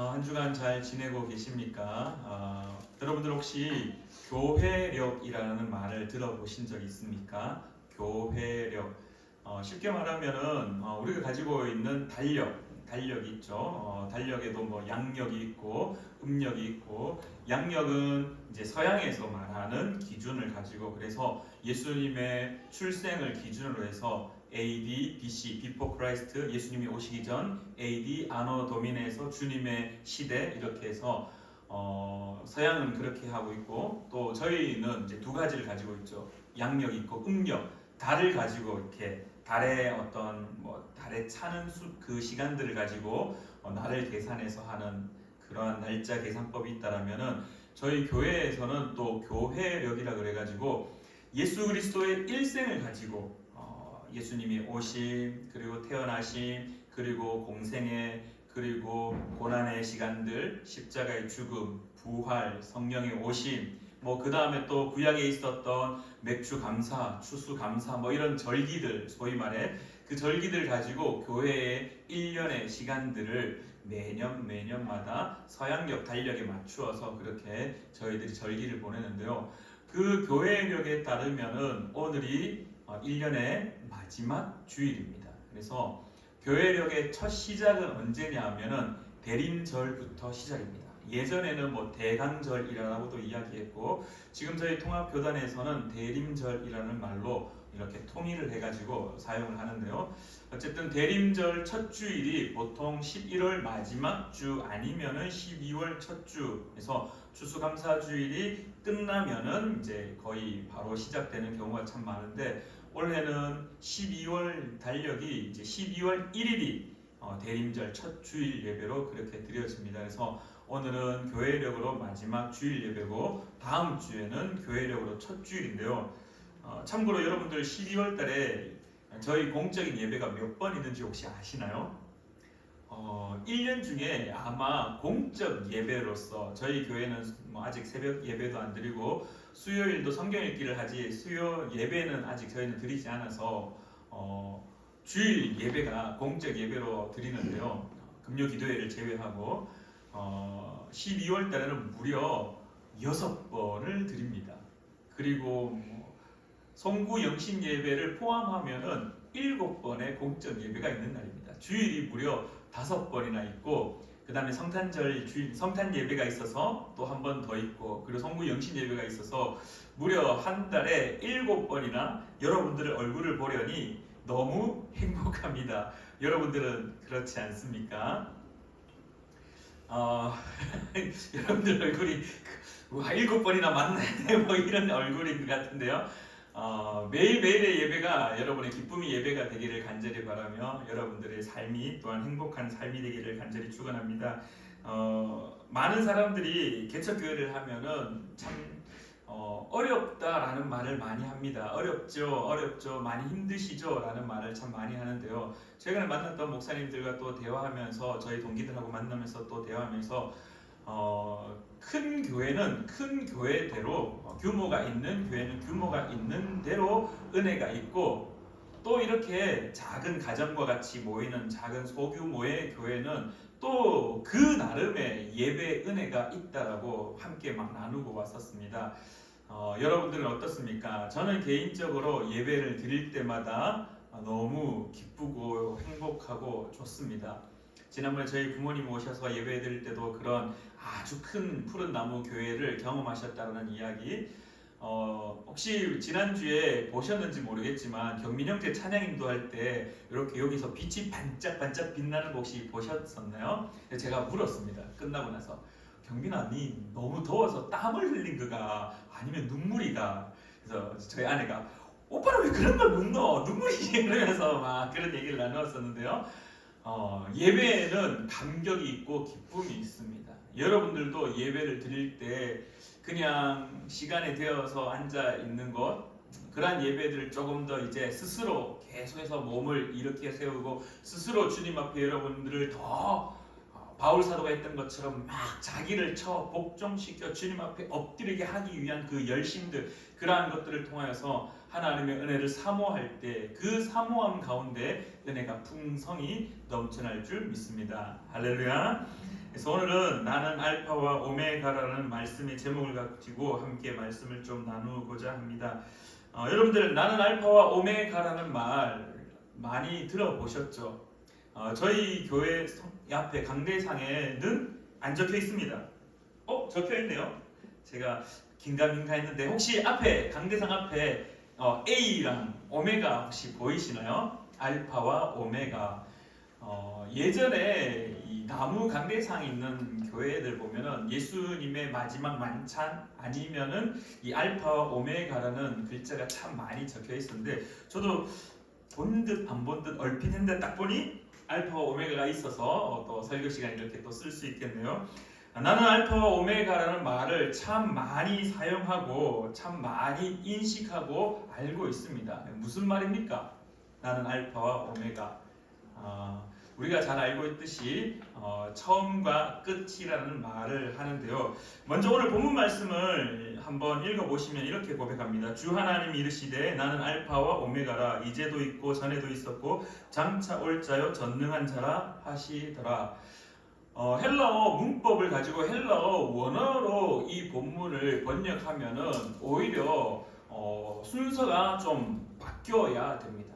한 주간 잘 지내고 계십니까? 여러분들 혹시 교회력이라는 말을 들어보신 적 있습니까? 교회력. 쉽게 말하면은 우리가 가지고 있는 달력이 있죠. 달력에도 뭐 양력이 있고 음력이 있고, 양력은 이제 서양에서 말하는 기준을 가지고, 그래서 예수님의 출생을 기준으로 해서 AD, BC, Before Christ, 예수님이 오시기 전, AD, 아노 도미네에서 주님의 시대, 이렇게 해서 서양은 그렇게 하고 있고, 또 저희는 이제 두 가지를 가지고 있죠. 양력 있고 음력, 달을 가지고 이렇게 달의 어떤 달에 차는 그 시간들을 가지고 날을 계산해서 하는 그러한 날짜 계산법이 있다라면은, 저희 교회에서는 또 교회력이라 그래가지고 예수 그리스도의 일생을 가지고 예수님이 오심, 그리고 태어나심, 그리고 공생애, 그리고 고난의 시간들, 십자가의 죽음, 부활, 성령의 오심, 그 다음에 또 구약에 있었던 맥주 감사, 추수 감사, 이런 절기들, 소위 말해 그 절기들 가지고 교회의 1년의 시간들을 매년마다 서양력 달력에 맞추어서 그렇게 저희들이 절기를 보내는데요. 그 교회력에 따르면은 오늘이 1년의 마지막 주일입니다. 그래서 교회력의 첫 시작은 언제냐 하면은 대림절부터 시작입니다. 예전에는 대강절이라고도 이야기했고, 지금 저희 통합교단에서는 대림절이라는 말로 이렇게 통일을 해가지고 사용을 하는데요. 어쨌든 대림절 첫 주일이 보통 11월 마지막 주 아니면은 12월 첫 주에서 추수감사주일이 끝나면은 이제 거의 바로 시작되는 경우가 참 많은데, 올해는 12월 달력이 이제 12월 1일이 대림절 첫 주일 예배로 그렇게 드려집니다. 그래서 오늘은 교회력으로 마지막 주일 예배고, 다음 주에는 교회력으로 첫 주일인데요. 참고로 여러분들 12월 달에 저희 공적인 예배가 몇 번이든지 혹시 아시나요? 1년 중에 아마 공적 예배로서 저희 교회는 아직 새벽 예배도 안 드리고 수요일도 성경 읽기를 하지, 수요 예배는 아직 저희는 드리지 않아서 주일 예배가 공적 예배로 드리는데요. 금요 기도회를 제외하고 12월 달에는 무려 6번을 드립니다. 그리고 송구 영신 예배를 포함하면은 7번의 공적 예배가 있는 날입니다. 주일이 무려 5번이나 있고, 그 다음에 성탄절 주일 성탄 예배가 있어서 또 한 번 더 있고, 그리고 송구 영신 예배가 있어서 무려 한 달에 7번이나 여러분들의 얼굴을 보려니 너무 행복합니다. 여러분들은 그렇지 않습니까? 여러분들 얼굴이 7번이나 만나야 돼 이런 얼굴인 것 같은데요. 매일매일의 예배가 여러분의 기쁨의 예배가 되기를 간절히 바라며, 여러분들의 삶이 또한 행복한 삶이 되기를 간절히 축원합니다. 많은 사람들이 개척교회를 하면은 참 어렵다라는 말을 많이 합니다. 어렵죠, 많이 힘드시죠 라는 말을 참 많이 하는데요. 최근에 만났던 목사님들과 또 대화하면서, 저희 동기들하고 만나면서 또 대화하면서 큰 교회는 큰 교회대로, 규모가 있는 교회는 규모가 있는 대로 은혜가 있고, 또 이렇게 작은 가정과 같이 모이는 작은 소규모의 교회는 또 그 나름의 예배 은혜가 있다라고 함께 나누고 왔었습니다. 여러분들은 어떻습니까? 저는 개인적으로 예배를 드릴 때마다 너무 기쁘고 행복하고 좋습니다. 지난번에 저희 부모님 오셔서 예배 드릴 때도 그런 아주 큰 푸른 나무 교회를 경험하셨다는 이야기, 혹시 지난주에 보셨는지 모르겠지만 경민형제 찬양인도 할 때 이렇게 여기서 빛이 반짝반짝 빛나는 거 혹시 보셨었나요? 제가 물었습니다. 끝나고 나서, 경민아, 니 너무 더워서 땀을 흘린 거가 아니면 눈물이가? 그래서 저희 아내가, 오빠는 왜 그런 걸 묻노? 눈물이지? 그러면서 막 그런 얘기를 나누었었는데요. 예배에는 감격이 있고 기쁨이 있습니다. 여러분들도 예배를 드릴 때 그냥 시간에 되어서 앉아 있는 것, 그러한 예배들을 조금 더 이제 스스로 계속해서 몸을 일으켜 세우고, 스스로 주님 앞에 여러분들을 더 바울 사도가 했던 것처럼 막 자기를 복종시켜 주님 앞에 엎드리게 하기 위한 그 열심들, 그러한 것들을 통하여서 하나님의 은혜를 사모할 때 그 사모함 가운데 은혜가 풍성히 넘쳐날 줄 믿습니다. 할렐루야. 그래서 오늘은 나는 알파와 오메가라는 말씀의 제목을 가지고 함께 말씀을 좀 나누고자 합니다. 여러분들 나는 알파와 오메가라는 말 많이 들어보셨죠? 저희 교회 앞에 강대상에는 안 적혀 있습니다. 적혀 있네요. 제가 긴가민가 했는데 혹시 앞에 강대상 앞에 A랑 오메가 혹시 보이시나요? 알파와 오메가. 예전에 이 나무 강대상이 있는 교회들 보면은 예수님의 마지막 만찬 아니면은 이 알파와 오메가라는 글자가 참 많이 적혀 있었는데 저도 본 듯 안 본 듯 얼핏 했는데 딱 보니 알파와 오메가가 있어서 또 설교 시간 이렇게 또 쓸 수 있겠네요. 나는 알파와 오메가라는 말을 참 많이 사용하고 참 많이 인식하고 알고 있습니다. 무슨 말입니까? 나는 알파와 오메가. 우리가 잘 알고 있듯이 처음과 끝이라는 말을 하는데요. 먼저 오늘 본문 말씀을 한번 읽어보시면 이렇게 고백합니다. 주 하나님이 이르시되 나는 알파와 오메가라 이제도 있고 전에도 있었고 장차 올 자요 전능한 자라 하시더라. 헬라어 문법을 가지고 헬라어 원어로 이 본문을 번역하면은 오히려 순서가 좀 바뀌어야 됩니다.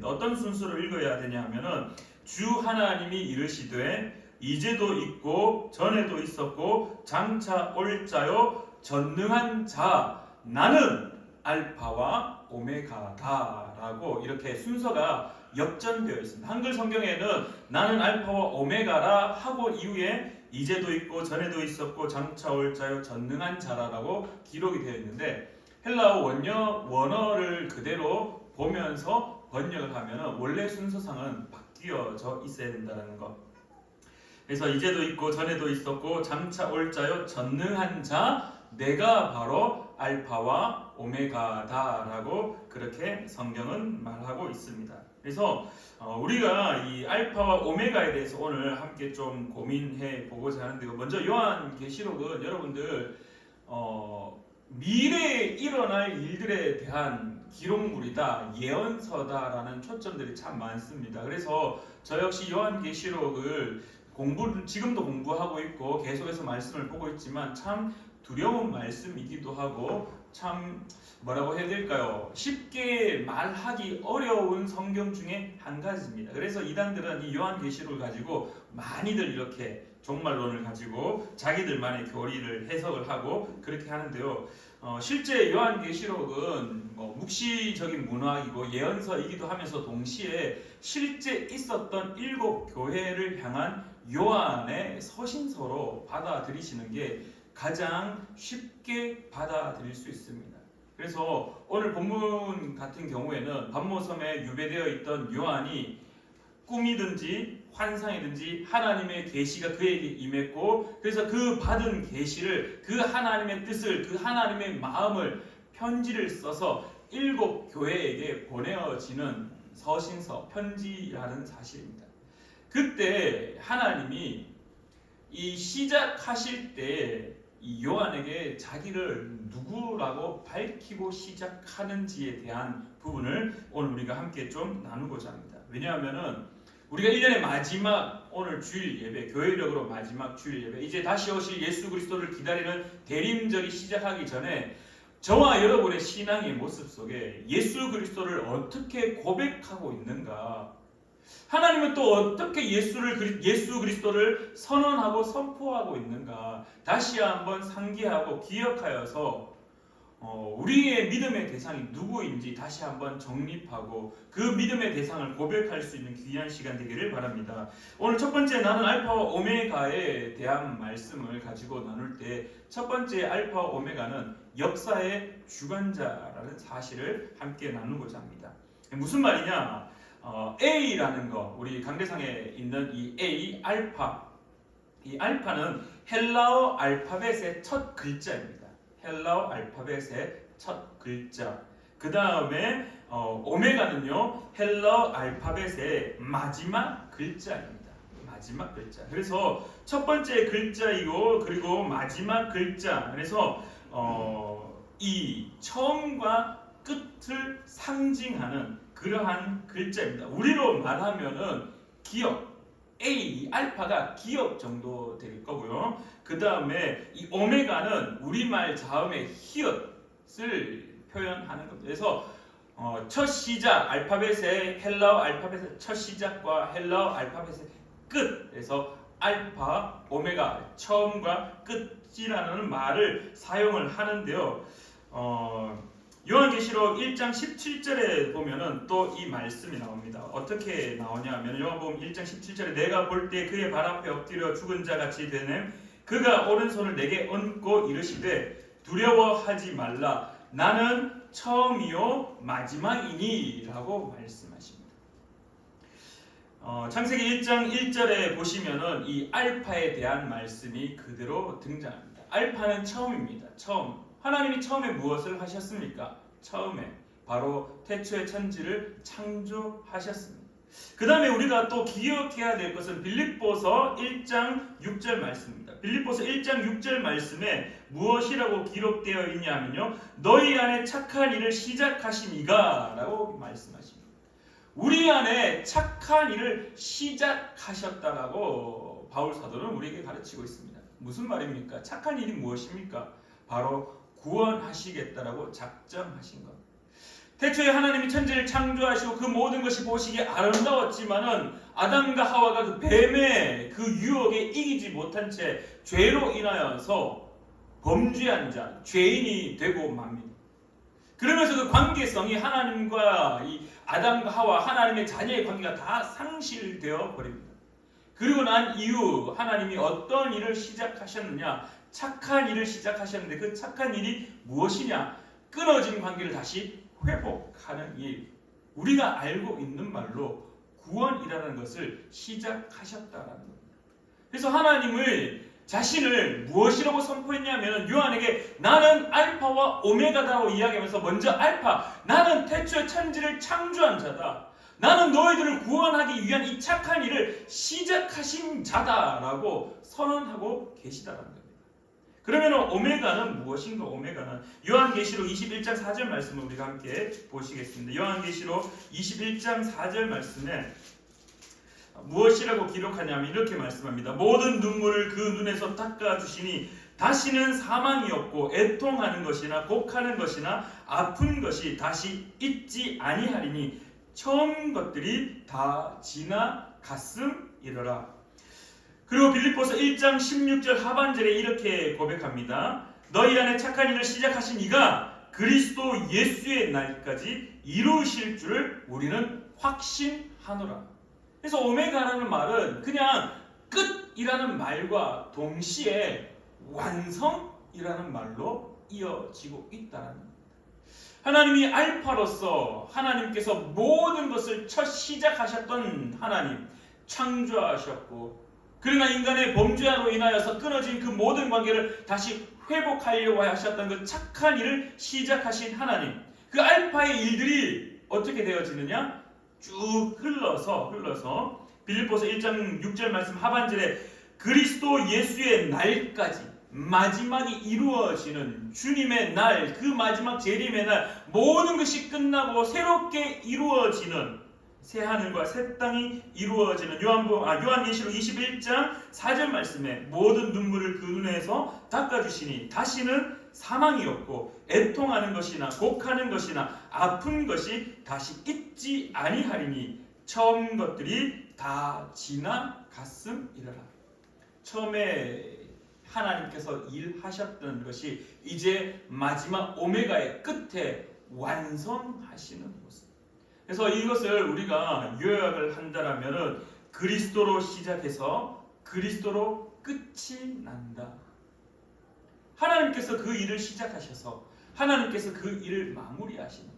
어떤 순서로 읽어야 되냐 하면은 주 하나님이 이르시되 이제도 있고 전에도 있었고 장차 올 자요 전능한 자 나는 알파와 오메가다라고 이렇게 순서가 역전되어 있습니다. 한글 성경에는 나는 알파와 오메가라 하고 이후에 이제도 있고 전에도 있었고 장차 올 자요 전능한 자라라고 기록이 되어 있는데 헬라어 원어를 그대로 보면서 번역을 하면 원래 순서상은 바뀌어져 있어야 된다는 것. 그래서 이제도 있고 전에도 있었고 장차 올 자요 전능한 자 내가 바로 알파와 오메가다라고 그렇게 성경은 말하고 있습니다. 그래서 우리가 이 알파와 오메가에 대해서 오늘 함께 좀 고민해 보고자 하는데요. 먼저 요한계시록은 여러분들 미래에 일어날 일들에 대한 기록물이다, 예언서다라는 초점들이 참 많습니다. 그래서 저 역시 요한계시록을 지금도 공부하고 있고 계속해서 말씀을 보고 있지만 참 두려운 말씀이기도 하고 참 뭐라고 해야 될까요? 쉽게 말하기 어려운 성경 중에 한 가지입니다. 그래서 이단들은 이 요한계시록을 가지고 많이들 이렇게 종말론을 가지고 자기들만의 교리를 해석을 하고 그렇게 하는데요. 실제 요한계시록은 묵시적인 문학이고 예언서이기도 하면서 동시에 실제 있었던 7 교회를 향한 요한의 서신서로 받아들이시는 게 가장 쉽게 받아들일 수 있습니다. 그래서 오늘 본문 같은 경우에는 반모섬에 유배되어 있던 요한이 꿈이든지 환상이든지 하나님의 계시가 그에게 임했고 그래서 그 받은 계시를 그 하나님의 뜻을 그 하나님의 마음을 편지를 써서 7 교회에게 보내어지는 서신서 편지라는 사실입니다. 그때 하나님이 이 시작하실 때 이 요한에게 자기를 누구라고 밝히고 시작하는지에 대한 부분을 오늘 우리가 함께 좀 나누고자 합니다. 왜냐하면은 우리가 1년의 마지막 오늘 주일 예배, 교회력으로 마지막 주일 예배, 이제 다시 오실 예수 그리스도를 기다리는 대림절이 시작하기 전에 저와 여러분의 신앙의 모습 속에 예수 그리스도를 어떻게 고백하고 있는가, 하나님은 또 어떻게 예수 그리스도를 선언하고 선포하고 있는가 다시 한번 상기하고 기억하여서 우리의 믿음의 대상이 누구인지 다시 한번 정립하고 그 믿음의 대상을 고백할 수 있는 귀한 시간 되기를 바랍니다. 오늘 첫 번째 나는 알파와 오메가에 대한 말씀을 가지고 나눌 때 첫 번째 알파와 오메가는 역사의 주관자라는 사실을 함께 나누고자 합니다. 무슨 말이냐? A라는 거, 우리 강대상에 있는 이 A, 알파. 이 알파는 헬라어 알파벳의 첫 글자입니다. 헬라어 알파벳의 첫 글자. 그 다음에 오메가는요, 헬라어 알파벳의 마지막 글자입니다. 마지막 글자. 그래서 첫 번째 글자이고 그리고 마지막 글자. 그래서 이 처음과 끝을 상징하는 그러한 글자입니다. 우리로 말하면은 기억, A, 알파가 기억 정도 될 거고요. 그 다음에 이 오메가는 우리말 자음의 히읗을 표현하는 겁니다. 그래서 첫 시작 알파벳의 헬라어 알파벳의 첫 시작과 헬라어 알파벳의 끝, 그래서 알파, 오메가, 처음과 끝이라는 말을 사용을 하는데요. 요한계시록 1장 17절에 보면은 또 이 말씀이 나옵니다. 어떻게 나오냐면 요한복음 1장 17절에 내가 볼 때 그의 발 앞에 엎드려 죽은 자 같이 되네 그가 오른손을 내게 얹고 이르시되 두려워하지 말라 나는 처음이요 마지막이니 라고 말씀하십니다. 창세기 1장 1절에 보시면은 이 알파에 대한 말씀이 그대로 등장합니다. 알파는 처음입니다. 처음. 하나님이 처음에 무엇을 하셨습니까? 처음에 바로 태초의 천지를 창조하셨습니다. 그 다음에 우리가 또 기억해야 될 것은 빌립보서 1장 6절 말씀입니다. 빌립보서 1장 6절 말씀에 무엇이라고 기록되어 있냐면요, 너희 안에 착한 일을 시작하신 이가 라고 말씀하십니다. 우리 안에 착한 일을 시작하셨다라고 바울 사도는 우리에게 가르치고 있습니다. 무슨 말입니까? 착한 일이 무엇입니까? 바로 구원하시겠다라고 작정하신 것. 태초에 하나님이 천지를 창조하시고 그 모든 것이 보시기에 아름다웠지만은 아담과 하와가 그 뱀의 그 유혹에 이기지 못한 채 죄로 인하여서 범죄한 자, 죄인이 되고 맙니다. 그러면서 그 관계성이 하나님과 이 아담과 하와 하나님의 자녀의 관계가 다 상실되어 버립니다. 그리고 난 이후 하나님이 어떤 일을 시작하셨느냐? 착한 일을 시작하셨는데 그 착한 일이 무엇이냐? 끊어진 관계를 다시 회복하는 일. 우리가 알고 있는 말로 구원이라는 것을 시작하셨다라는 겁니다. 그래서 하나님을 자신을 무엇이라고 선포했냐면 요한에게 나는 알파와 오메가다라고 이야기하면서 먼저 알파, 나는 태초에 천지를 창조한 자다. 나는 너희들을 구원하기 위한 이 착한 일을 시작하신 자다라고 선언하고 계시다라는 겁니다. 그러면 오메가는 무엇인가? 오메가는 요한계시록 21장 4절 말씀을 우리가 함께 보시겠습니다. 요한계시록 21장 4절 말씀에 무엇이라고 기록하냐면 이렇게 말씀합니다. 모든 눈물을 그 눈에서 닦아주시니 다시는 사망이 없고 애통하는 것이나 곡하는 것이나 아픈 것이 다시 있지 아니하리니 처음 것들이 다 지나갔음이러라. 그리고 빌립보서 1장 16절 하반절에 이렇게 고백합니다. 너희 안에 착한 일을 시작하신 이가 그리스도 예수의 날까지 이루실 줄을 우리는 확신하노라. 그래서 오메가라는 말은 그냥 끝이라는 말과 동시에 완성이라는 말로 이어지고 있다는 겁니다. 하나님이 알파로서 하나님께서 모든 것을 첫 시작하셨던 하나님, 창조하셨고 그러나 인간의 범죄로 인하여서 끊어진 그 모든 관계를 다시 회복하려고 하셨던 그 착한 일을 시작하신 하나님, 그 알파의 일들이 어떻게 되어지느냐? 쭉 흘러서 빌립보서 1장 6절 말씀 하반절에 그리스도 예수의 날까지 마지막이 이루어지는 주님의 날, 그 마지막 재림의 날, 모든 것이 끝나고 새롭게 이루어지는 새 하늘과 새 땅이 이루어지는 요한계시록 21장 4절 말씀에 모든 눈물을 그 눈에서 닦아주시니 다시는 사망이 없고 애통하는 것이나 곡하는 것이나 아픈 것이 다시 있지 아니하리니 처음 것들이 다 지나갔음이러라. 처음에 하나님께서 일하셨던 것이 이제 마지막 오메가의 끝에 완성하시는 모습. 그래서 이것을 우리가 요약을 한다라면은 그리스도로 시작해서 그리스도로 끝이 난다. 하나님께서 그 일을 시작하셔서 하나님께서 그 일을 마무리하시는 것.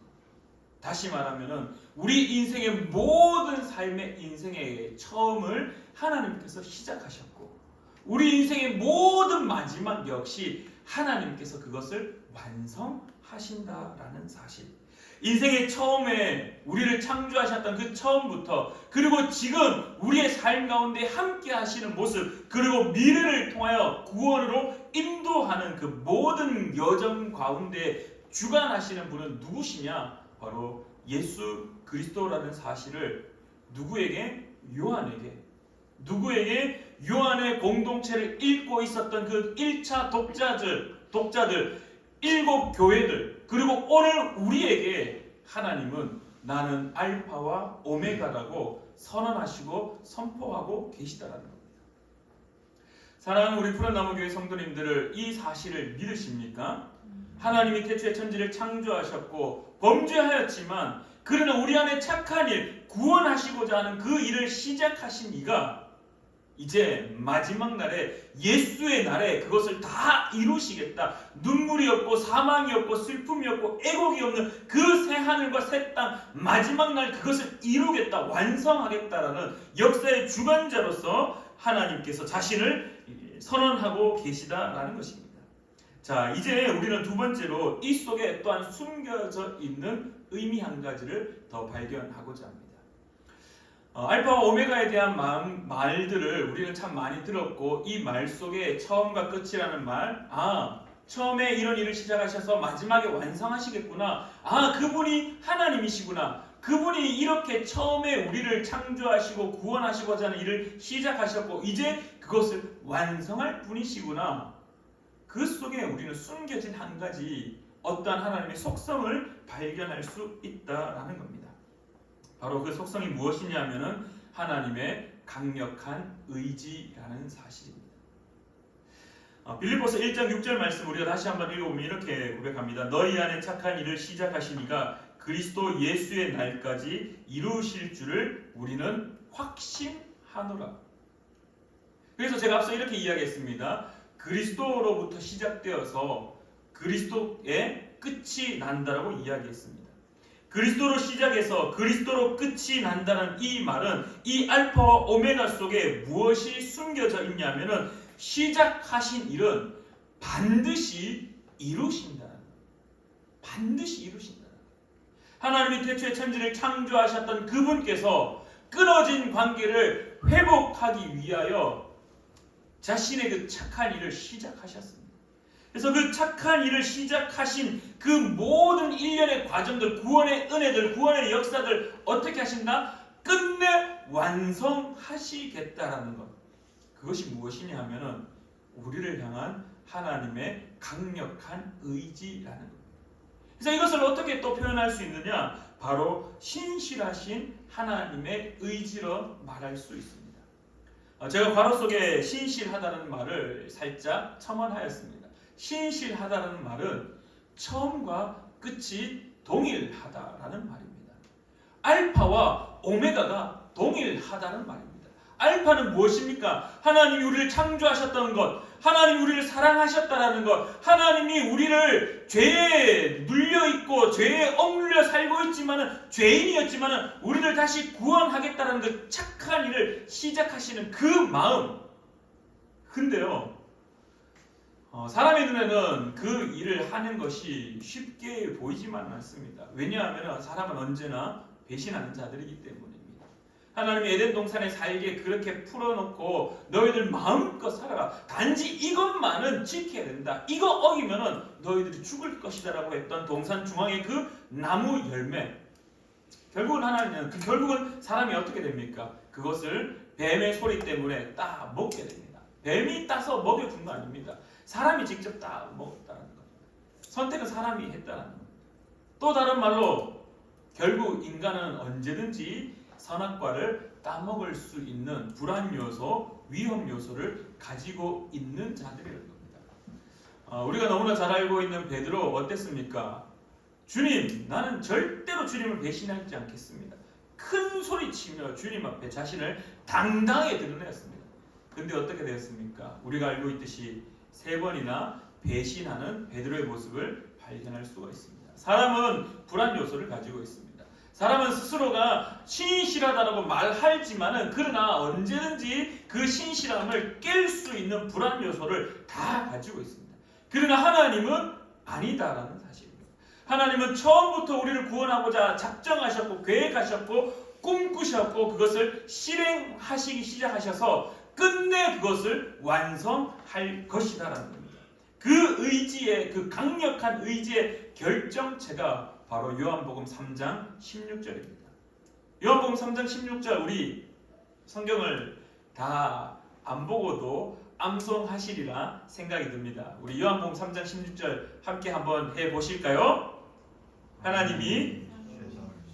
다시 말하면은 우리 인생의 모든 삶의 인생의 처음을 하나님께서 시작하셨고 우리 인생의 모든 마지막 역시 하나님께서 그것을 완성하신다라는 사실. 인생의 처음에 우리를 창조하셨던 그 처음부터 그리고 지금 우리의 삶 가운데 함께 하시는 모습 그리고 미래를 통하여 구원으로 인도하는 그 모든 여정 가운데 주관하시는 분은 누구시냐? 바로 예수 그리스도라는 사실을 누구에게? 요한에게 누구에게? 요한의 공동체를 읽고 있었던 그 1차 독자들 7교회들, 그리고 오늘 우리에게 하나님은 나는 알파와 오메가라고 선언하시고 선포하고 계시다라는 겁니다. 사랑하는 우리 푸른나무교회 성도님들을 이 사실을 믿으십니까? 하나님이 태초에 천지를 창조하셨고 범죄하였지만 그러나 우리 안에 착한 일, 구원하시고자 하는 그 일을 시작하신 이가 이제 마지막 날에, 예수의 날에 그것을 다 이루시겠다. 눈물이 없고 사망이 없고 슬픔이 없고 애곡이 없는 그 새 하늘과 새 땅, 마지막 날 그것을 이루겠다, 완성하겠다라는 역사의 주관자로서 하나님께서 자신을 선언하고 계시다라는 것입니다. 자, 이제 우리는 두 번째로 이 속에 또한 숨겨져 있는 의미 한 가지를 더 발견하고자 합니다. 알파와 오메가에 대한 말들을 우리는 참 많이 들었고, 이 말 속에 처음과 끝이라는 말, 처음에 이런 일을 시작하셔서 마지막에 완성하시겠구나, 그분이 하나님이시구나, 그분이 이렇게 처음에 우리를 창조하시고 구원하시고자 하는 일을 시작하셨고 이제 그것을 완성할 분이시구나, 그 속에 우리는 숨겨진 한 가지 어떠한 하나님의 속성을 발견할 수 있다라는 겁니다. 바로 그 속성이 무엇이냐면은 하나님의 강력한 의지라는 사실입니다. 빌립보서 1장 6절 말씀 우리가 다시 한번 읽어보면 이렇게 고백합니다. 너희 안에 착한 일을 시작하신 이가 그리스도 예수의 날까지 이루실 줄을 우리는 확신하노라. 그래서 제가 앞서 이렇게 이야기했습니다. 그리스도로부터 시작되어서 그리스도의 끝이 난다라고 이야기했습니다. 그리스도로 시작해서 그리스도로 끝이 난다는 이 말은 이 알파와 오메가 속에 무엇이 숨겨져 있냐면은 시작하신 일은 반드시 이루신다는 거예요. 반드시 이루신다는 거예요. 하나님이 태초에 천지를 창조하셨던 그분께서 끊어진 관계를 회복하기 위하여 자신의 그 착한 일을 시작하셨습니다. 그래서 그 착한 일을 시작하신 그 모든 일련의 과정들, 구원의 은혜들, 구원의 역사들 어떻게 하신다? 끝내 완성하시겠다라는 것. 그것이 무엇이냐 하면은 우리를 향한 하나님의 강력한 의지라는 겁니다. 그래서 이것을 어떻게 또 표현할 수 있느냐? 바로 신실하신 하나님의 의지로 말할 수 있습니다. 제가 괄호 속에 신실하다는 말을 살짝 첨언하였습니다. 신실하다는 말은 처음과 끝이 동일하다라는 말입니다. 알파와 오메가가 동일하다는 말입니다. 알파는 무엇입니까? 하나님이 우리를 창조하셨다는 것, 하나님이 우리를 사랑하셨다는 것, 하나님이 우리를 죄에 눌려있고 죄에 억눌려 살고 있지만은 죄인이었지만은 우리를 다시 구원하겠다는 그 착한 일을 시작하시는 그 마음. 근데요, 사람의 눈에는 그 일을 하는 것이 쉽게 보이지만은 않습니다. 왜냐하면 사람은 언제나 배신하는 자들이기 때문입니다. 하나님이 에덴 동산에 살게 그렇게 풀어놓고 너희들 마음껏 살아라. 단지 이것만은 지켜야 된다. 이거 어기면은 너희들이 죽을 것이다 라고 했던 동산 중앙의 그 나무 열매. 결국은 하나님은 결국은 사람이 어떻게 됩니까? 그것을 뱀의 소리 때문에 따 먹게 됩니다. 뱀이 따서 먹여준 거 아닙니다. 사람이 직접 따 먹었다는 겁니다. 선택은 사람이 했다는 겁니다. 또 다른 말로 결국 인간은 언제든지 선악과를 따먹을 수 있는 불안 요소, 위험 요소를 가지고 있는 자들이라는 겁니다. 우리가 너무나 잘 알고 있는 베드로 어땠습니까? 주님, 나는 절대로 주님을 배신하지 않겠습니다. 큰 소리치며 주님 앞에 자신을 당당하게 드러냈습니다. 근데 어떻게 되었습니까? 우리가 알고 있듯이 3번이나 배신하는 베드로의 모습을 발견할 수가 있습니다. 사람은 불안 요소를 가지고 있습니다. 사람은 스스로가 신실하다라고 말하지만은 그러나 언제든지 그 신실함을 깰 수 있는 불안 요소를 다 가지고 있습니다. 그러나 하나님은 아니다라는 사실입니다. 하나님은 처음부터 우리를 구원하고자 작정하셨고 계획하셨고 꿈꾸셨고 그것을 실행하시기 시작하셔서 끝내 그것을 완성할 것이다라는 겁니다. 그 의지의, 그 강력한 의지의 결정체가 바로 요한복음 3장 16절입니다. 요한복음 3장 16절 우리 성경을 다 안 보고도 암송하시리라 생각이 듭니다. 우리 요한복음 3장 16절 함께 한번 해보실까요? 하나님이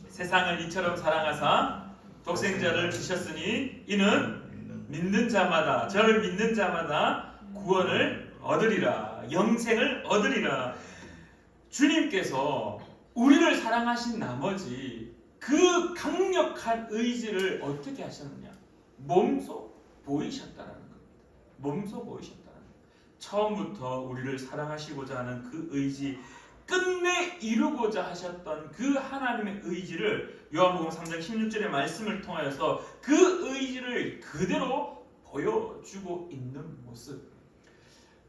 세상을 이처럼 사랑하사 독생자를 주셨으니 이는 믿는 자마다, 저를 믿는 자마다 구원을 얻으리라, 영생을 얻으리라. 주님께서 우리를 사랑하신 나머지 그 강력한 의지를 어떻게 하셨느냐? 몸소 보이셨다는 겁니다. 몸소 보이셨다는 겁니다. 처음부터 우리를 사랑하시고자 하는 그 의지, 끝내 이루고자 하셨던 그 하나님의 의지를 요한복음 3장 16절의 말씀을 통하여서 그 의지를 그대로 보여주고 있는 모습.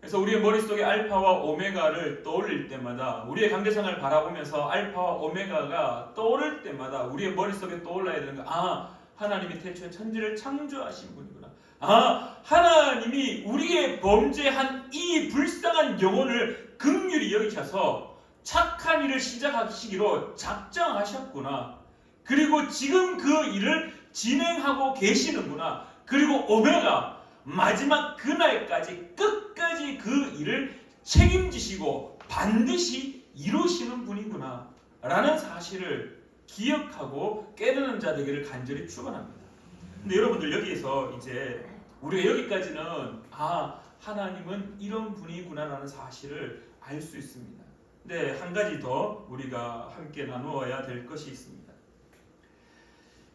그래서 우리의 머릿속에 알파와 오메가를 떠올릴 때마다, 우리의 관계상을 바라보면서 알파와 오메가가 떠오를 때마다 우리의 머릿속에 떠올라야 되는 거, 하나님이 태초에 천지를 창조하신 분이구나. 하나님이 우리의 범죄한 이 불쌍한 영혼을 긍휼히 여기셔서 착한 일을 시작하시기로 작정하셨구나. 그리고 지금 그 일을 진행하고 계시는구나. 그리고 오메가 마지막 그날까지 끝까지 그 일을 책임지시고 반드시 이루시는 분이구나 라는 사실을 기억하고 깨닫는 자 되기를 간절히 축원합니다. 근데 여러분들 여기에서 이제 우리가 여기까지는 하나님은 이런 분이구나 라는 사실을 알 수 있습니다. 근데 한 가지 더 우리가 함께 나누어야 될 것이 있습니다.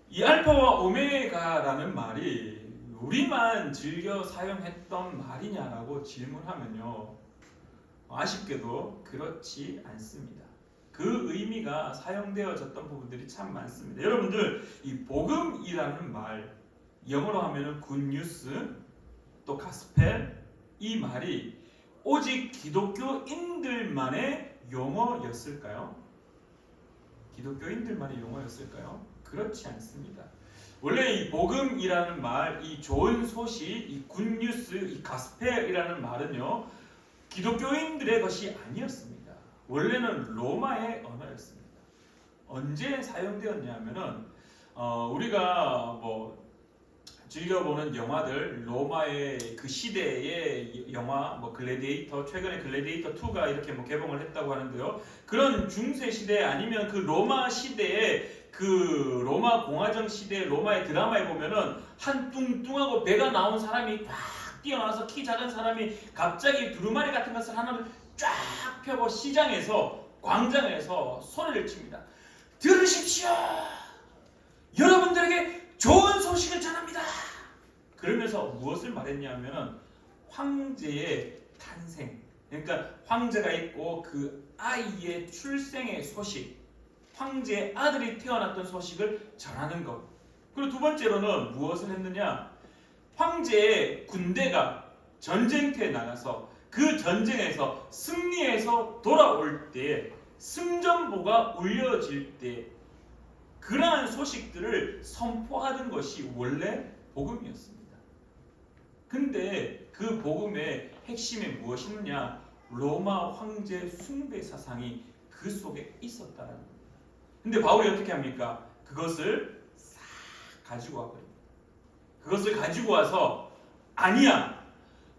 이 알파와 오메가라는 말이 우리만 즐겨 사용했던 말이냐라고 질문하면요, 아쉽게도 그렇지 않습니다. 그 의미가 사용되어졌던 부분들이 참 많습니다. 여러분들 이 복음이라는 말, 영어로 하면은 굿뉴스, 또 가스펠, 이 말이 오직 기독교인들만의 용어였을까요? 기독교인들만의 용어였을까요? 그렇지 않습니다. 원래 이 복음이라는 말, 이 좋은 소식, 이 굿뉴스, 이 가스펠이라는 말은요, 기독교인들의 것이 아니었습니다. 원래는 로마의 언어였습니다. 언제 사용되었냐면은 우리가 즐겨보는 영화들, 로마의 그 시대의 영화, 글래디에이터, 최근에 글래디에이터 2가 이렇게 개봉을 했다고 하는데요. 그런 중세 시대 아니면 그 로마 시대의 그 로마 공화정 시대 로마의 드라마에 보면은 한 뚱뚱하고 배가 나온 사람이 딱 뛰어나와서 키 작은 사람이 갑자기 두루마리 같은 것을 하나를 쫙 펴고 시장에서, 광장에서 소리를 칩니다. 들으십시오! 여러분들에게 좋은 소식을 전합니다. 그러면서 무엇을 말했냐면은 황제의 탄생, 그러니까 황제가 있고 그 아이의 출생의 소식, 황제의 아들이 태어났던 소식을 전하는 것. 그리고 두 번째로는 무엇을 했느냐? 황제의 군대가 전쟁터에 나가서 그 전쟁에서 승리해서 돌아올 때, 승전보가 울려질 때 그러한 소식들을 선포하는 것이 원래 복음이었습니다. 근데 그 복음의 핵심이 무엇이냐? 로마 황제 숭배 사상이 그 속에 있었다는 겁니다. 근데 바울이 어떻게 합니까? 그것을 싹 가지고 와버립니다. 그것을 가지고 와서, 아니야,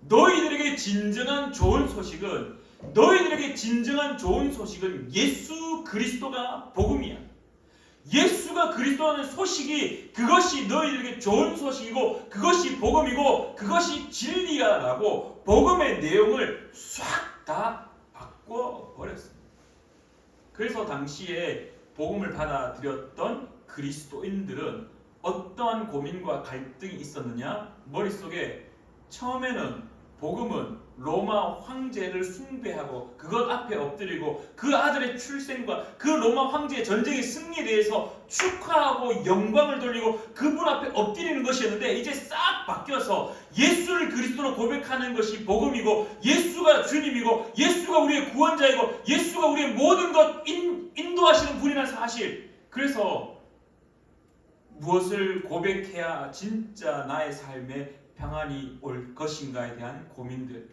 너희들에게 진정한 좋은 소식은 예수 그리스도가 복음이야. 예수가 그리스도라는 소식이, 그것이 너희들에게 좋은 소식이고 그것이 복음이고 그것이 진리야 라고 복음의 내용을 싹 다 바꿔버렸습니다. 그래서 당시에 복음을 받아들였던 그리스도인들은 어떠한 고민과 갈등이 있었느냐? 머릿속에 처음에는 복음은 로마 황제를 숭배하고 그것 앞에 엎드리고 그 아들의 출생과 그 로마 황제의 전쟁의 승리에 대해서 축하하고 영광을 돌리고 그분 앞에 엎드리는 것이었는데, 이제 싹 바뀌어서 예수를 그리스도로 고백하는 것이 복음이고, 예수가 주님이고, 예수가 우리의 구원자이고, 예수가 우리의 모든 것 인도하시는 분이라는 사실. 그래서 무엇을 고백해야 진짜 나의 삶에 평안이 올 것인가에 대한 고민들,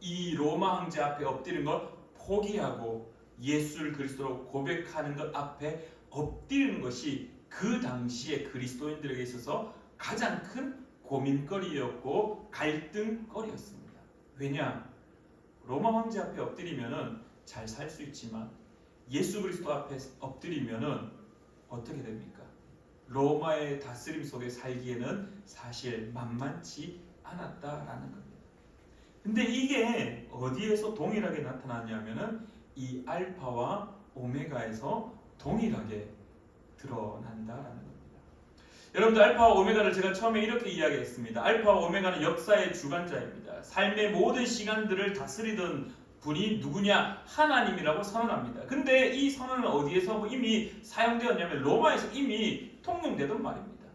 이 로마 황제 앞에 엎드리는 것 포기하고 예수를 그리스도로 고백하는 것 앞에 엎드리는 것이 그 당시에 그리스도인들에게 있어서 가장 큰 고민거리였고 갈등거리였습니다. 왜냐? 로마 황제 앞에 엎드리면은 잘 살 수 있지만 예수 그리스도 앞에 엎드리면은 어떻게 됩니까? 로마의 다스림 속에 살기에는 사실 만만치 않았다라는 겁니다. 근데 이게 어디에서 동일하게 나타났냐면은 이 알파와 오메가에서 동일하게 드러난다라는 겁니다. 여러분들, 알파와 오메가를 제가 처음에 이렇게 이야기했습니다. 알파와 오메가는 역사의 주관자입니다. 삶의 모든 시간들을 다스리던 분이 누구냐? 하나님이라고 선언합니다. 근데 이 선언은 어디에서 이미 사용되었냐면 로마에서 이미 통용되던 말입니다.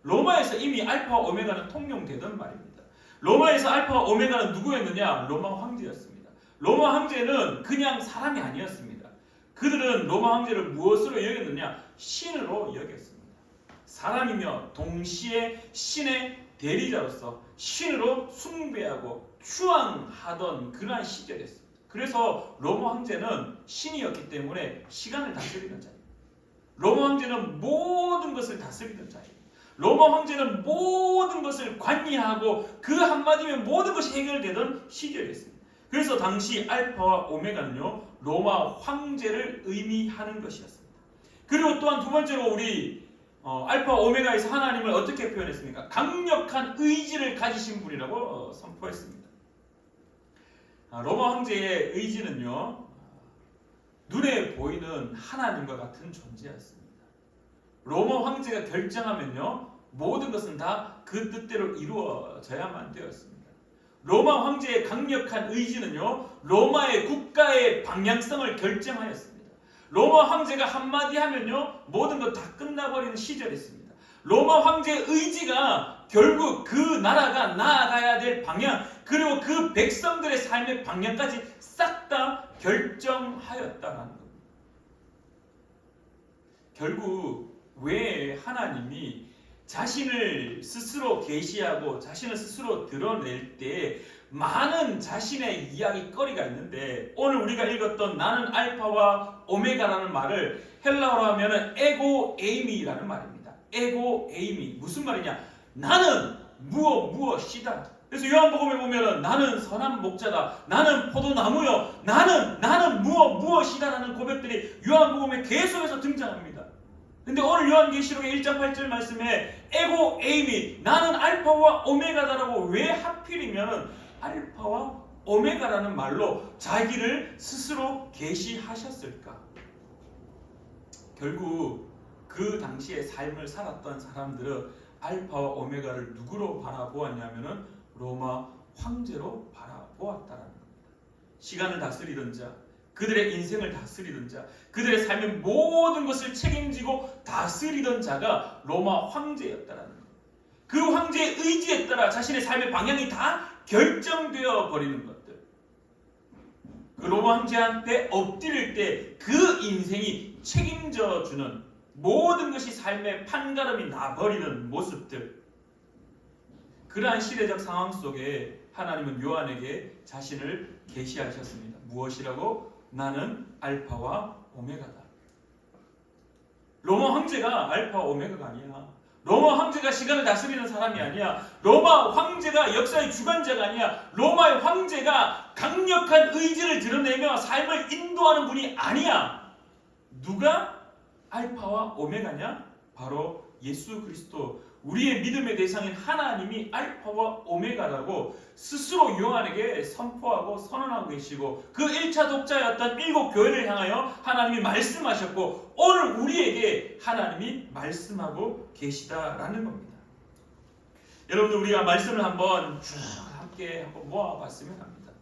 로마에서 이미 알파와 오메가는 통용되던 말입니다. 로마에서 알파와 오메가는 누구였느냐? 로마 황제였습니다. 로마 황제는 그냥 사람이 아니었습니다. 그들은 로마 황제를 무엇으로 여겼느냐? 신으로 여겼습니다. 사람이며 동시에 신의 대리자로서 신으로 숭배하고 추앙하던 그러한 시절이었습니다. 그래서 로마 황제는 신이었기 때문에 시간을 다스리던 자입니다. 로마 황제는 모든 것을 다스리던 자입니다. 로마 황제는 모든 것을 관리하고 그 한마디면 모든 것이 해결되던 시절이었습니다. 그래서 당시 알파와 오메가는요, 로마 황제를 의미하는 것이었습니다. 그리고 또한 두 번째로 우리 알파 오메가에서 하나님을 어떻게 표현했습니까? 강력한 의지를 가지신 분이라고 선포했습니다. 로마 황제의 의지는요, 눈에 보이는 하나님과 같은 존재였습니다. 로마 황제가 결정하면요, 모든 것은 다 그 뜻대로 이루어져야만 되었습니다. 로마 황제의 강력한 의지는요, 로마의 국가의 방향성을 결정하였습니다. 로마 황제가 한마디 하면요, 모든 것 다 끝나버리는 시절이었습니다. 로마 황제의 의지가 결국 그 나라가 나아가야 될 방향, 그리고 그 백성들의 삶의 방향까지 싹 다 결정하였다는 겁니다. 결국 왜 하나님이 자신을 스스로 계시하고 자신을 스스로 드러낼 때 많은 자신의 이야기거리가 있는데, 오늘 우리가 읽었던 나는 알파와 오메가라는 말을 헬라어로 하면은 에고 에이미라는 말입니다. 에고 에이미, 무슨 말이냐? 나는 무엇이다. 그래서 요한복음에 보면은 나는 선한 목자다, 나는 포도나무요, 나는 무엇이다라는 고백들이 요한복음에 계속해서 등장합니다. 근데 오늘 요한계시록의 1장 8절 말씀에 에고 에이미, 나는 알파와 오메가다라고 왜 하필이면 알파와 오메가라는 말로 자기를 스스로 계시하셨을까? 결국 그 당시에 삶을 살았던 사람들은 알파와 오메가를 누구로 바라보았냐면은 로마 황제로 바라보았다는 겁니다. 시간을 다스리던 자, 그들의 인생을 다스리던 자, 그들의 삶의 모든 것을 책임지고 다스리던 자가 로마 황제였다는 겁니다. 그 황제의 의지에 따라 자신의 삶의 방향이 다 결정되어 버리는 것들. 그 로마 황제한테 엎드릴 때 그 인생이 책임져 주는 모든 것이 삶의 판가름이 나버리는 모습들. 그러한 시대적 상황 속에 하나님은 요한에게 자신을 계시하셨습니다. 무엇이라고? 나는 알파와 오메가다. 로마 황제가 알파와 오메가가 아니야. 로마 황제가 시간을 다스리는 사람이 아니야. 로마 황제가 역사의 주관자가 아니야. 로마의 황제가 강력한 의지를 드러내며 삶을 인도하는 분이 아니야. 누가 알파와 오메가냐? 바로 예수 그리스도, 우리의 믿음의 대상인 하나님이 알파와 오메가라고 스스로 요한에게 선포하고 선언하고 계시고, 그 1차 독자였던 7 교회를 향하여 하나님이 말씀하셨고, 오늘 우리에게 하나님이 말씀하고 계시다라는 겁니다. 여러분들, 우리가 말씀을 한번 쭉 함께 한번 모아봤으면 합니다.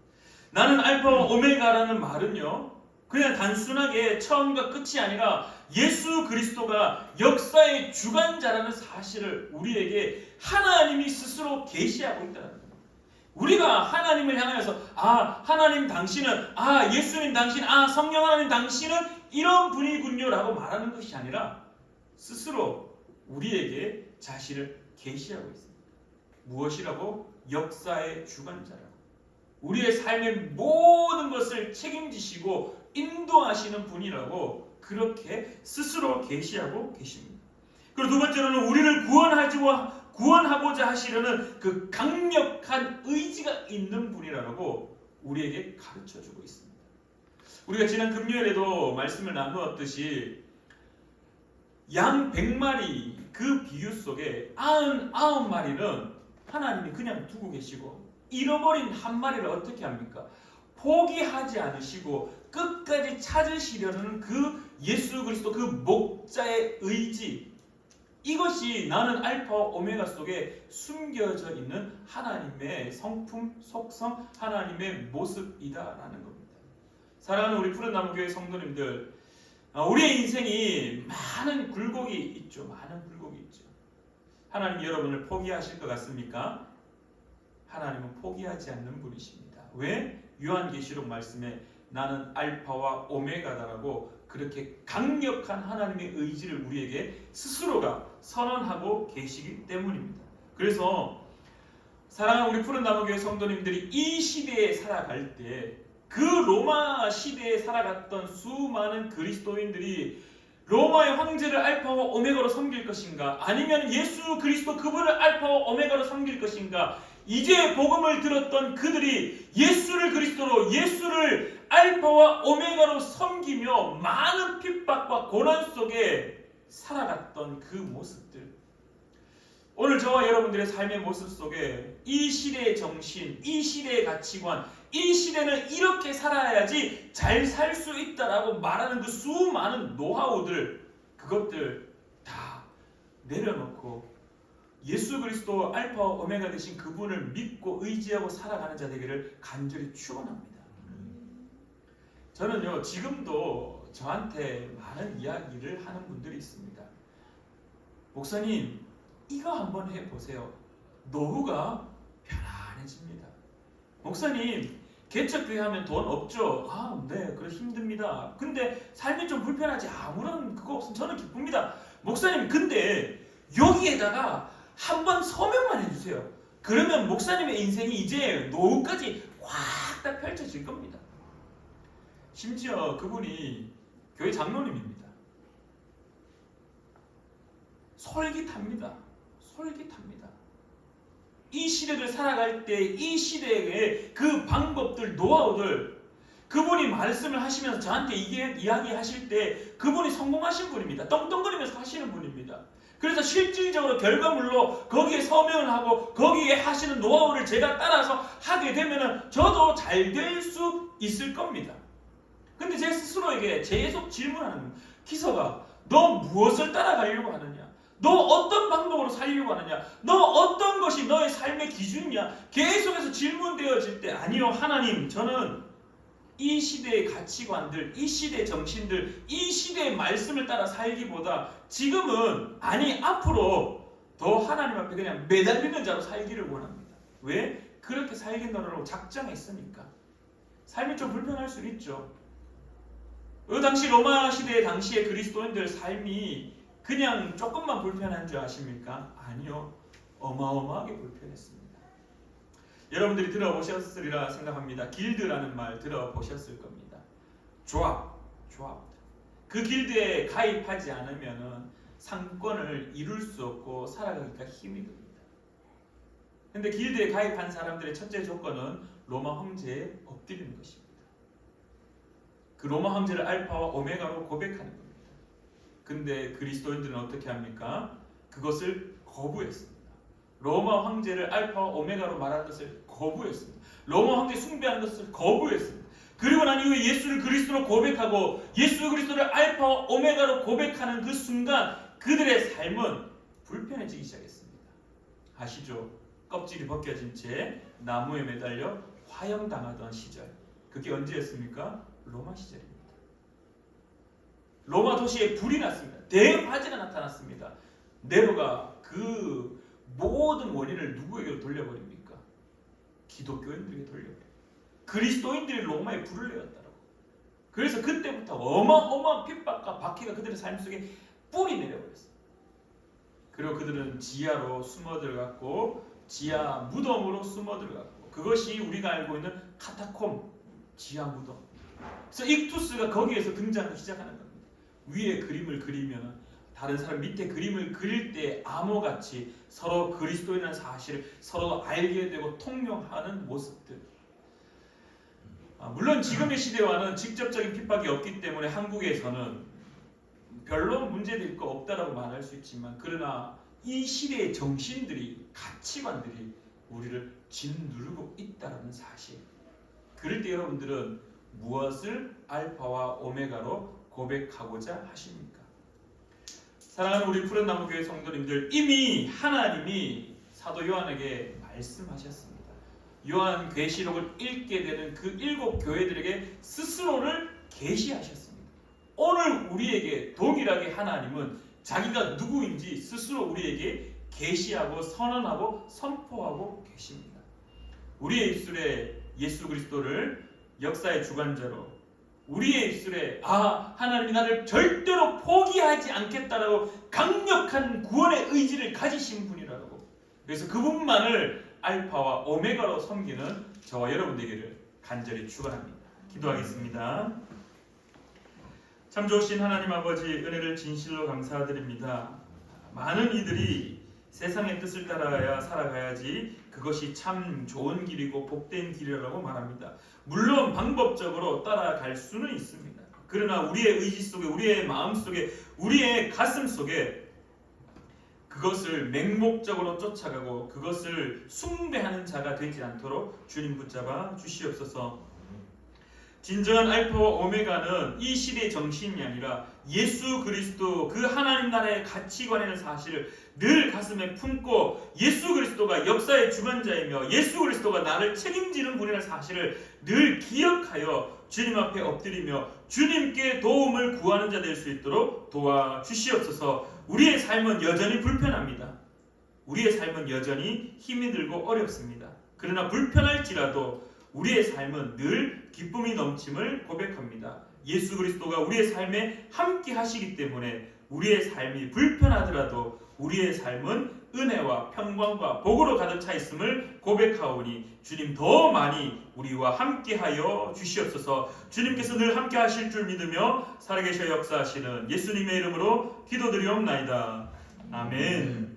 나는 알파와 오메가라는 말은요, 그냥 단순하게 처음과 끝이 아니라 예수 그리스도가 역사의 주관자라는 사실을 우리에게 하나님이 스스로 계시하고 있다는 겁니다. 우리가 하나님을 향하여서 하나님 당신은, 예수님 당신, 성령 하나님 당신은 이런 분이군요 라고 말하는 것이 아니라 스스로 우리에게 자신을 계시하고 있습니다. 무엇이라고? 역사의 주관자라고. 우리의 삶의 모든 것을 책임지시고 인도하시는 분이라고 그렇게 스스로 계시하고 계십니다. 그리고 두 번째로는 우리를 구원하고자 하시려는 그 강력한 의지가 있는 분이라고 우리에게 가르쳐주고 있습니다. 우리가 지난 금요일에도 말씀을 나누었듯이 양 100마리 그 비유 속에 99마리는 하나님이 그냥 두고 계시고 잃어버린 한 마리를 어떻게 합니까? 포기하지 않으시고 끝까지 찾으시려는 그 예수 그리스도 그 목자의 의지, 이것이 나는 알파와 오메가 속에 숨겨져 있는 하나님의 성품, 속성, 하나님의 모습이다라는 겁니다. 사랑하는 우리 푸른나무교회 성도님들, 우리의 인생이 많은 굴곡이 있죠. 많은 굴곡이 있죠. 하나님 여러분을 포기하실 것 같습니까? 하나님은 포기하지 않는 분이십니다. 왜? 요한계시록 말씀에 나는 알파와 오메가다라고 그렇게 강력한 하나님의 의지를 우리에게 스스로가 선언하고 계시기 때문입니다. 그래서 사랑하는 우리 푸른나무교회 성도님들이 이 시대에 살아갈 때 그 로마 시대에 살아갔던 수많은 그리스도인들이 로마의 황제를 알파와 오메가로 섬길 것인가, 아니면 예수 그리스도 그분을 알파와 오메가로 섬길 것인가, 이제 복음을 들었던 그들이 예수를 그리스도로, 예수를 알파와 오메가로 섬기며 많은 핍박과 고난 속에 살아갔던 그 모습들, 오늘 저와 여러분들의 삶의 모습 속에 이 시대의 정신, 이 시대의 가치관, 이 시대는 이렇게 살아야지 잘 살 수 있다라고 말하는 그 수많은 노하우들, 그것들 다 내려놓고 예수 그리스도 알파와 오메가 되신 그분을 믿고 의지하고 살아가는 자 되기를 간절히 축원합니다. 저는요, 지금도 저한테 많은 이야기를 하는 분들이 있습니다. 목사님, 이거 한번 해보세요. 노후가 편안해집니다. 목사님, 개척교회 하면 돈 없죠? 네, 그래 힘듭니다. 근데 삶이 좀 불편하지? 아무런 그거 없으면 저는 기쁩니다. 목사님, 근데 여기에다가 한번 서명만 해주세요. 그러면 목사님의 인생이 이제 노후까지 확 다 펼쳐질 겁니다. 심지어 그분이 교회 장로님입니다. 솔깃합니다. 솔깃합니다. 이 시대를 살아갈 때 이 시대의 그 방법들, 노하우들, 그분이 말씀을 하시면서 저한테 이야기하실 때 그분이 성공하신 분입니다. 떵떵거리면서 하시는 분입니다. 그래서 실질적으로 결과물로 거기에 서명을 하고 거기에 하시는 노하우를 제가 따라서 하게 되면 저도 잘 될 수 있을 겁니다. 근데 제 스스로에게 계속 질문하는 겁니다. 기서가, 너 무엇을 따라가려고 하느냐? 너 어떤 방법으로 살려고 하느냐? 너 어떤 것이 너의 삶의 기준이냐? 계속해서 질문되어질 때, 아니요, 하나님, 저는 이 시대의 가치관들, 이 시대의 정신들, 이 시대의 말씀을 따라 살기보다 지금은, 아니 앞으로 더 하나님 앞에 그냥 매달리는 자로 살기를 원합니다. 왜? 그렇게 살겠노라고 작정했으니까. 삶이 좀 불편할 수 있죠. 그 당시 로마 시대 당시의 그리스도인들 삶이 그냥 조금만 불편한 줄 아십니까? 아니요, 어마어마하게 불편했습니다. 여러분들이 들어보셨으리라 생각합니다. 길드라는 말 들어보셨을 겁니다. 조합. 그 길드에 가입하지 않으면 상권을 이룰 수 없고 살아가기가 힘이 듭니다. 근데 길드에 가입한 사람들의 첫째 조건은 로마 황제에 엎드리는 것입니다. 그 로마 황제를 알파와 오메가로 고백하는 겁니다. 근데 그리스도인들은 어떻게 합니까? 그것을 거부했습니다. 로마 황제를 알파와 오메가로 말하는 것을 거부했습니다. 로마 황제 숭배하는 것을 거부했습니다. 그리고 난 이후에 예수를 그리스도로 고백하고 예수 그리스도를 알파와 오메가로 고백하는 그 순간 그들의 삶은 불편해지기 시작했습니다. 아시죠? 껍질이 벗겨진 채 나무에 매달려 화형당하던 시절. 그게 언제였습니까? 로마 시절입니다. 로마 도시에 불이 났습니다. 대화재가 나타났습니다. 네로가 그 모든 원인을 누구에게 돌려버립니까? 기독교인들에게 돌려버립니다. 그리스도인들이 로마에 불을 내었다라고. 그래서 그때부터 어마어마한 핍박과 박해가 그들의 삶 속에 뿌리 내려버렸어요. 그리고 그들은 지하로 숨어들어갔고 지하 무덤으로 숨어들어갔고, 그것이 우리가 알고 있는 카타콤, 지하 무덤. 그래서 익투스가 거기에서 등장하기 시작하는 겁니다. 위에 그림을 그리면 다른 사람 밑에 그림을 그릴 때 암호같이 서로 그리스도인이라는 사실을 서로 알게 되고 통용하는 모습들. 물론 지금의 시대와는 직접적인 핍박이 없기 때문에 한국에서는 별로 문제될 거 없다라고 말할 수 있지만, 그러나 이 시대의 정신들이, 가치관들이 우리를 짓누르고 있다는 사실. 그럴 때 여러분들은 무엇을 알파와 오메가로 고백하고자 하십니까? 사랑하는 우리 푸른나무교회 성도님들, 이미 하나님이 사도 요한에게 말씀하셨습니다. 요한계시록을 읽게 되는 그 7 교회들에게 스스로를 계시하셨습니다. 오늘 우리에게 동일하게 하나님은 자기가 누구인지 스스로 우리에게 계시하고 선언하고 선포하고 계십니다. 우리의 입술에 예수 그리스도를 역사의 주관자로, 우리의 입술에 하나님이 나를 절대로 포기하지 않겠다라고 강력한 구원의 의지를 가지신 분이라고, 그래서 그분만을 알파와 오메가로 섬기는 저와 여러분 되기를 간절히 축원합니다. 기도하겠습니다. 참 좋으신 하나님 아버지, 은혜를 진실로 감사드립니다. 많은 이들이 세상의 뜻을 따라야 살아가야지 그것이 참 좋은 길이고 복된 길이라고 말합니다. 물론 방법적으로 따라갈 수는 있습니다. 그러나 우리의 의지 속에, 우리의 마음 속에, 우리의 가슴 속에 그것을 맹목적으로 쫓아가고 그것을 숭배하는 자가 되지 않도록 주님 붙잡아 주시옵소서. 진정한 알파와 오메가는 이 시대의 정신이 아니라 예수 그리스도, 그 하나님 나라의 가치관이라는 사실을 늘 가슴에 품고, 예수 그리스도가 역사의 주관자이며 예수 그리스도가 나를 책임지는 분이라는 사실을 늘 기억하여 주님 앞에 엎드리며 주님께 도움을 구하는 자 될 수 있도록 도와주시옵소서. 우리의 삶은 여전히 불편합니다. 우리의 삶은 여전히 힘이 들고 어렵습니다. 그러나 불편할지라도 우리의 삶은 늘 기쁨이 넘침을 고백합니다. 예수 그리스도가 우리의 삶에 함께 하시기 때문에 우리의 삶이 불편하더라도 우리의 삶은 은혜와 평강과 복으로 가득 차 있음을 고백하오니 주님 더 많이 우리와 함께하여 주시옵소서. 주님께서 늘 함께 하실 줄 믿으며 살아계셔 역사하시는 예수님의 이름으로 기도드리옵나이다. 아멘.